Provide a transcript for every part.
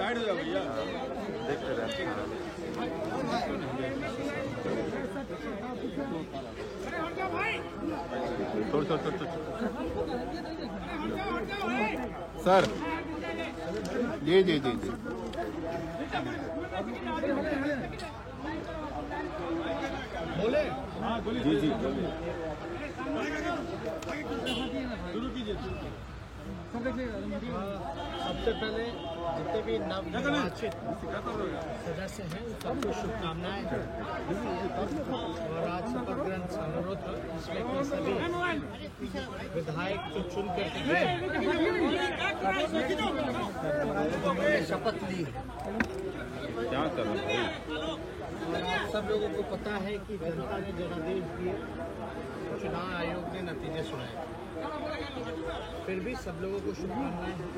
Side हो जाओ भैया, देखते रहते हैं। छोड़ सर, जी जी जी जी। बोले हाँ बोलिए जी जी बोलिए। शुरू कीजिए। सबसे पहले जितने भी नवनिर्वाचित सदस्य हैं उन सबको शुभकामनाएं और आज शपथ ग्रहण समारोह था जिसमें कि सभी विधायक जो चुन करके गए उन्होंने शपथ ली है। क्या कर रहे हैं? और आप सब लोगों को पता है कि जनता ने जनादेश दिए, चुनाव आयोग ने नतीजे सुनाए, फिर भी सब लोगों को शुभकामनाएं हैं।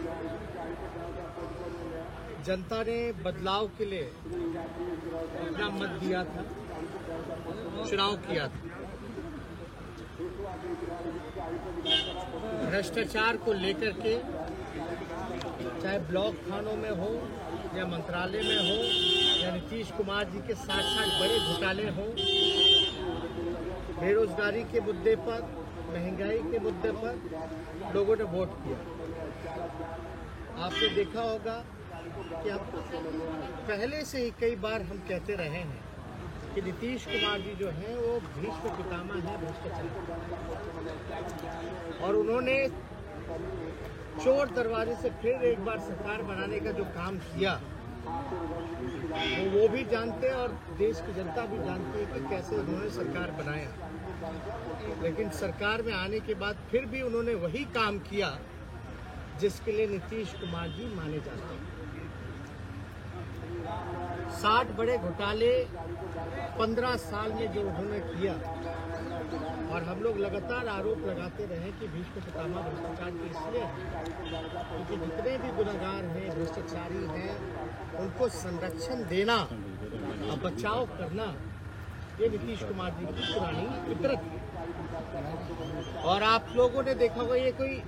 जनता ने बदलाव के लिए अपना मत दिया था, चुनाव किया था। भ्रष्टाचार को लेकर के चाहे ब्लॉक थानों में हो या मंत्रालय में हो या नीतीश कुमार जी के साथ बड़े घोटाले हो, बेरोजगारी के मुद्दे पर, महंगाई के मुद्दे पर लोगों ने वोट किया। आपने देखा होगा कि अब पहले से ही कई बार हम कहते रहे हैं कि नीतीश कुमार जी जो हैं वो भीष्म पितामह हैं भ्रष्टाचार, और उन्होंने चोर दरवाजे से फिर एक बार सरकार बनाने का जो काम किया वो भी जानते हैं और देश की जनता भी जानती है कि कैसे उन्होंने सरकार बनाया। लेकिन सरकार में आने के बाद फिर भी उन्होंने वही काम किया जिसके लिए नीतीश कुमार जी माने जाते हैं। 60 बड़े घोटाले 15 साल में जो उन्होंने किया, और हम लोग लगातार आरोप लगाते रहे कि भीष्म पितामह भ्रष्टाचार के इसलिए क्योंकि जितने भी गुनहगार हैं, भ्रष्टाचारी हैं, उनको संरक्षण देना और बचाव करना ये नीतीश कुमार जी की पुरानी फितरत है। और आप लोगों ने देखा होगा, ये कोई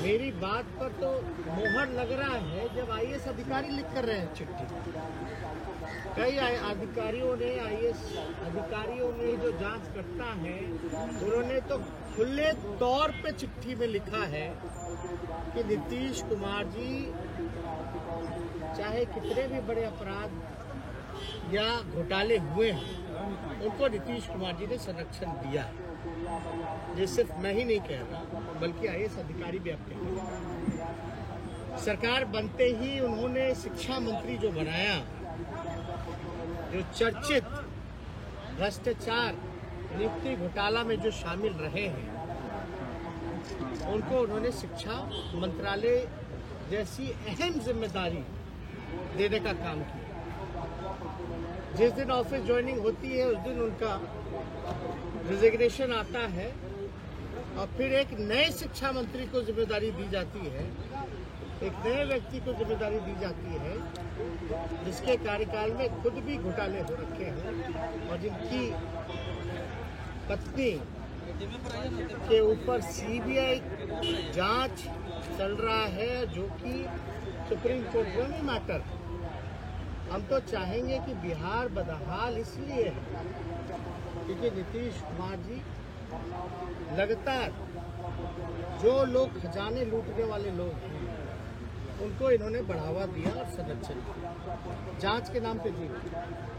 मेरी बात पर तो मोहर लग रहा है जब आईएएस अधिकारी लिख कर रहे हैं चिट्ठी। कई अधिकारियों ने, आईएएस अधिकारियों ने जो जांच करता है उन्होंने तो खुले तौर पे चिट्ठी में लिखा है कि नीतीश कुमार जी चाहे कितने भी बड़े अपराध या घोटाले हुए हैं उनको नीतीश कुमार जी ने संरक्षण दिया है। ये सिर्फ मैं ही नहीं कह रहा बल्कि आईएएस अधिकारी भी अब कह रहे हैं। सरकार बनते ही उन्होंने शिक्षा मंत्री जो बनाया, जो चर्चित भ्रष्टाचार नियुक्ति घोटाला में जो शामिल रहे हैं, उनको उन्होंने शिक्षा मंत्रालय जैसी अहम जिम्मेदारी देने का काम किया। जिस दिन ऑफिस ज्वाइनिंग होती है उस दिन उनका रिजिग्नेशन आता है और फिर एक नए शिक्षा मंत्री को जिम्मेदारी दी जाती है, एक नए व्यक्ति को जिम्मेदारी दी जाती है जिसके कार्यकाल में खुद भी घोटाले हो रखे हैं और जिनकी पत्नी के ऊपर सीबीआई जांच चल रहा है जो कि सुप्रीम कोर्ट में मैटर। हम तो चाहेंगे कि बिहार बदहाल इसलिए है क्योंकि नीतीश कुमार जी लगातार जो लोग खजाने लूटने वाले लोग हैं उनको इन्होंने बढ़ावा दिया और संरक्षण दिया, जांच के नाम पे जी।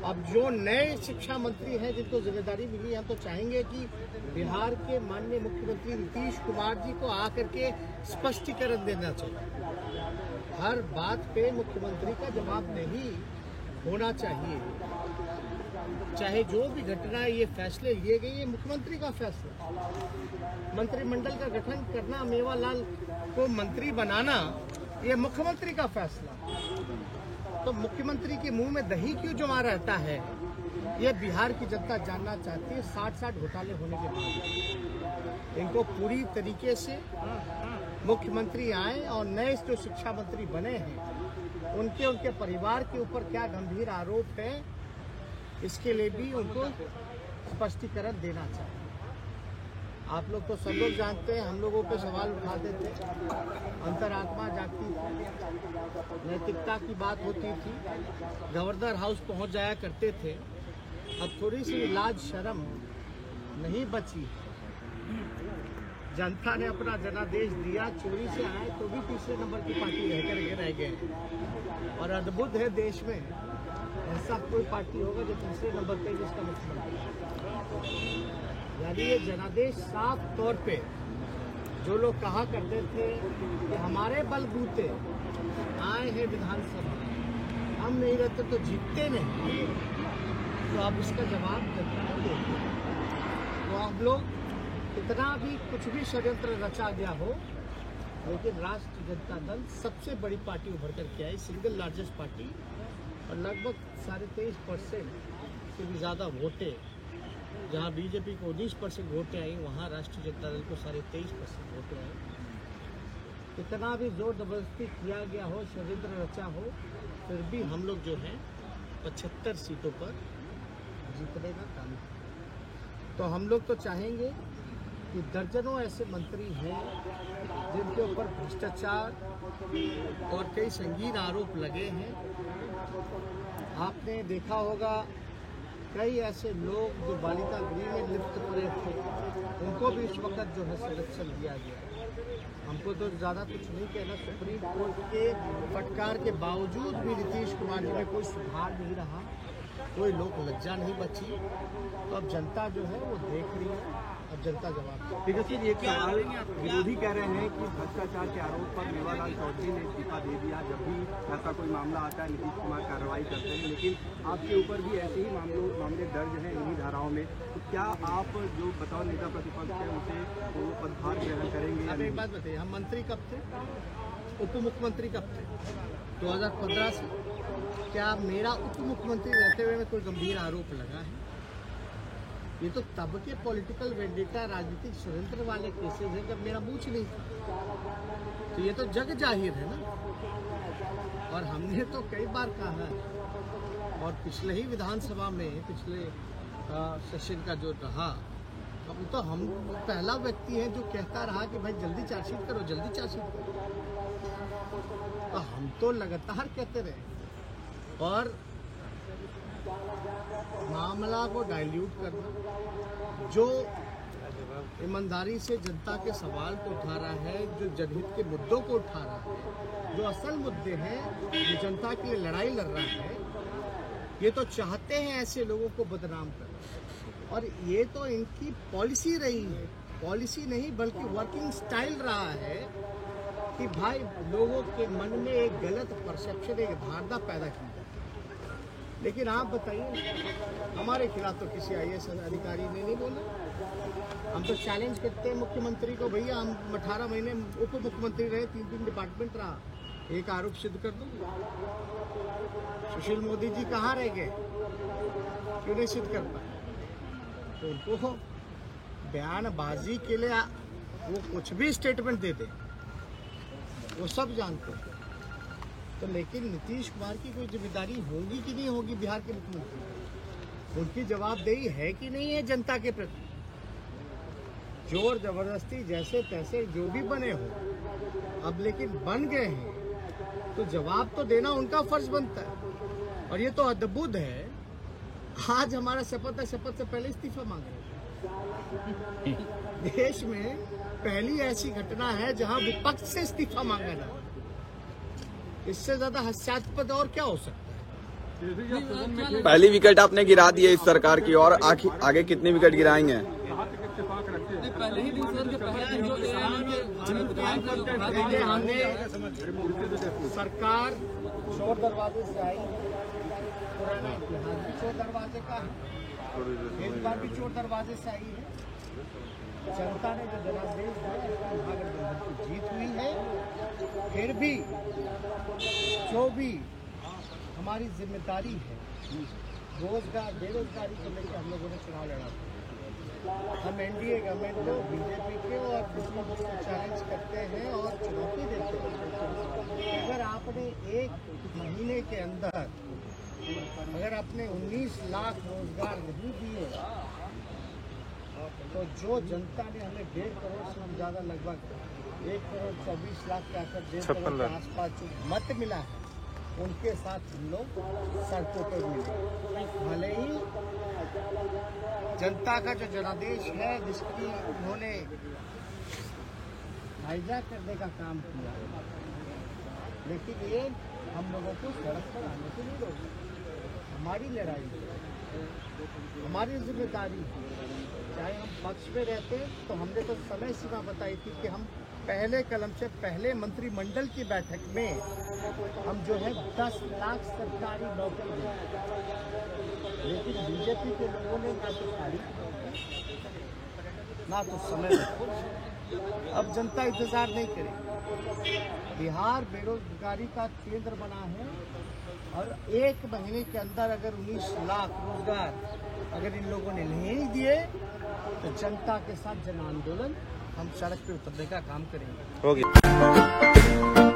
अब जो नए शिक्षा मंत्री हैं जिनको जिम्मेदारी मिली, हम तो चाहेंगे कि बिहार के माननीय मुख्यमंत्री नीतीश कुमार जी को आकर के स्पष्टीकरण देना चाहिए। हर बात पे मुख्यमंत्री का जवाब नहीं होना चाहिए। चाहे जो भी घटना ये फैसले लिए गए, ये मुख्यमंत्री का फैसला, मंत्रिमंडल का गठन करना, मेवालाल को मंत्री बनाना, ये मुख्यमंत्री का फैसला। तो मुख्यमंत्री के मुंह में दही क्यों जमा रहता है, ये बिहार की जनता जानना चाहती है। 60 घोटाले होने के बाद इनको पूरी तरीके से मुख्यमंत्री आए और नए जो शिक्षा मंत्री बने हैं उनके परिवार के ऊपर क्या गंभीर आरोप है, इसके लिए भी उनको स्पष्टीकरण देना चाहिए। आप लोग तो सब लोग जानते हैं, हम लोगों पे सवाल उठाते थे, अंतरात्मा जागती थी, नैतिकता की बात होती थी, गवर्नर हाउस पहुंच जाया करते थे। अब थोड़ी सी लाज शर्म नहीं बची। जनता ने अपना जनादेश दिया, चोरी से आए तो भी तीसरे नंबर की पार्टी रह गए। और अद्भुत है, देश में ऐसा कोई पार्टी होगा जो तीसरे नंबर पे जिसका मुख्यमंत्री। यानी ये जनादेश साफ तौर पे, जो लोग कहा करते थे कि हमारे बलबूते आए हैं विधानसभा, हम नहीं रहते तो जीतते नहीं, तो अब इसका जवाब जनता को देते। तो आप लोग कितना भी कुछ भी षड्यंत्र रचा गया हो, लेकिन राष्ट्रीय जनता दल सबसे बड़ी पार्टी उभर कर के आई, सिंगल लार्जेस्ट पार्टी, और लगभग 23.5% से भी ज़्यादा वोटें, जहां बीजेपी को 19% वोटें आई, वहां राष्ट्रीय जनता दल को 23.5% वोटें आई। कितना भी जोर जबरदस्ती किया गया हो, षड्यंत्र रचा हो, फिर भी हम लोग जो है 75 सीटों पर जीतने का काम किया। तो हम लोग तो चाहेंगे कि दर्जनों ऐसे मंत्री हैं जिनके ऊपर भ्रष्टाचार और कई संगीन आरोप लगे हैं। आपने देखा होगा कई ऐसे लोग जो बालिका गृह में लिप्त पड़े थे, उनको भी इस वक्त जो है संरक्षण दिया गया। हमको तो ज़्यादा कुछ नहीं कहना, सुप्रीम कोर्ट के फटकार के बावजूद भी नीतीश कुमार जी में कोई सुधार नहीं रहा, कोई लोक लज्जा नहीं बची। तो अब जनता जो है वो देख रही है, अब जनता जवाब। देखिए, एक सवाल विरोधी कह रहे हैं कि भ्रष्टाचार के आरोप पर मेवालाल चौधरी ने इस्तीफा दे दिया। जब भी ऐसा कोई मामला आता है नीतीश कुमार कार्रवाई करते हैं, लेकिन आपके ऊपर भी ऐसे ही मामले दर्ज हैं इन्हीं धाराओं में। तो क्या आप जो बताओ नेता प्रतिपक्ष है उसे वो पदभार ग्रहण करेंगे? आप एक बात बताइए, हम मंत्री कब थे, उप मुख्यमंत्री कब थे? 2015 से। क्या मेरा उप मुख्यमंत्री रहते हुए में कोई गंभीर आरोप लगा है? ये तो तब के पॉलिटिकल वेंडेटा, राजनीतिक षड्यंत्र वाले केसेस हैं जब मेरा मूछ नहीं था। तो ये तो जग जाहिर है ना। और हमने तो कई बार कहा है, और पिछले ही विधानसभा में पिछले सेशन का जो रहा, अब तो हम पहला व्यक्ति है जो कहता रहा कि भाई जल्दी चार्जशीट करो, जल्दी चार्जशीट करो। तो हम तो लगातार कहते रहे, और मामला को डाइल्यूट करना, जो ईमानदारी से जनता के सवाल को उठा रहा है, जो जनहित के मुद्दों को उठा रहा है, जो असल मुद्दे हैं, जो जनता के लिए लड़ाई लड़ रहा है, ये तो चाहते हैं ऐसे लोगों को बदनाम करना। और ये तो इनकी पॉलिसी रही है, पॉलिसी नहीं बल्कि वर्किंग स्टाइल रहा है कि भाई लोगों के मन में एक गलत परसेप्शन, एक धारणा पैदा की जाए। लेकिन आप बताइए, हमारे खिलाफ तो किसी IAS अधिकारी ने नहीं बोला। हम तो चैलेंज करते हैं मुख्यमंत्री को, भैया हम 18 महीने उप मुख्यमंत्री रहे, 3 डिपार्टमेंट रहा, एक आरोप सिद्ध कर दो। सुशील मोदी जी कहाँ रह गए, क्यों नहीं सिद्ध कर पाए? तो उनको बयानबाजी के लिए वो कुछ भी स्टेटमेंट दे दे, वो सब जानते हैं। तो लेकिन नीतीश कुमार की कोई जिम्मेदारी होगी कि नहीं होगी बिहार के मुख्यमंत्री? उनकी जवाबदेही है कि नहीं है जनता के प्रति? जोर जबरदस्ती जैसे तैसे जो भी बने हो, अब लेकिन बन गए हैं तो जवाब तो देना उनका फर्ज बनता है। और ये तो अद्भुत है, आज हमारा शपथ है, शपथ से पहले इस्तीफा मांग रहे हैं। देश में पहली ऐसी घटना है जहां विपक्ष से इस्तीफा मांगा जा रहा है। इससे ज्यादा हास्यास्पद और क्या हो सकता है? पहली विकेट आपने गिरा दी है इस सरकार की, और आगे कितनी विकेट गिराएंगे? हमने सरकार चोर दरवाजे से आई, पुराना इतिहास भी चोर दरवाजे का है, एक बार भी चोर दरवाजे से आई है। जनता ने जो जनादेश दिया, महागठबंधन की जीत हुई है। फिर भी जो भी हमारी जिम्मेदारी है, रोजगार बेरोजगारी को लेकर हम लोगों ने चुनाव लड़ा था। हम NDA गवर्नमेंट को, बीजेपी के और दूसरों को चैलेंज करते हैं और चुनौती देते हैं। अगर आपने एक महीने के अंदर अगर आपने 19 लाख रोजगार नहीं दिए तो जो जनता ने हमें 1.5 करोड़ से हम ज़्यादा लगभग 1 करोड़ 24 लाख के आकर 1.5 करोड़ के आसपास जो मत मिला है, उनके साथ हम लोग सड़कों पर मिले। भले ही जनता का जो जनादेश है, जिसकी उन्होंने हाईजैक करने का काम किया, लेकिन ये हम लोगों को सड़क पर आने से नहीं रोका। हमारी लड़ाई, हमारी जिम्मेदारी, चाहे हम पक्ष में रहते तो हमने तो समय सीमा बताई थी कि हम पहले कलम से पहले मंत्रिमंडल की बैठक में हम जो है 10 लाख सरकारी नौकरी दें, लेकिन बीजेपी के लोगों ने ना तो तारीफ ना तो समय रखा। अब जनता इंतजार नहीं करेगी। बिहार बेरोजगारी का केंद्र बना है और 1 महीने के अंदर अगर 19 लाख रोजगार अगर इन लोगों ने नहीं दिए तो जनता के साथ जन आंदोलन, हम सड़क पे उतरने का काम करेंगे। हो गया।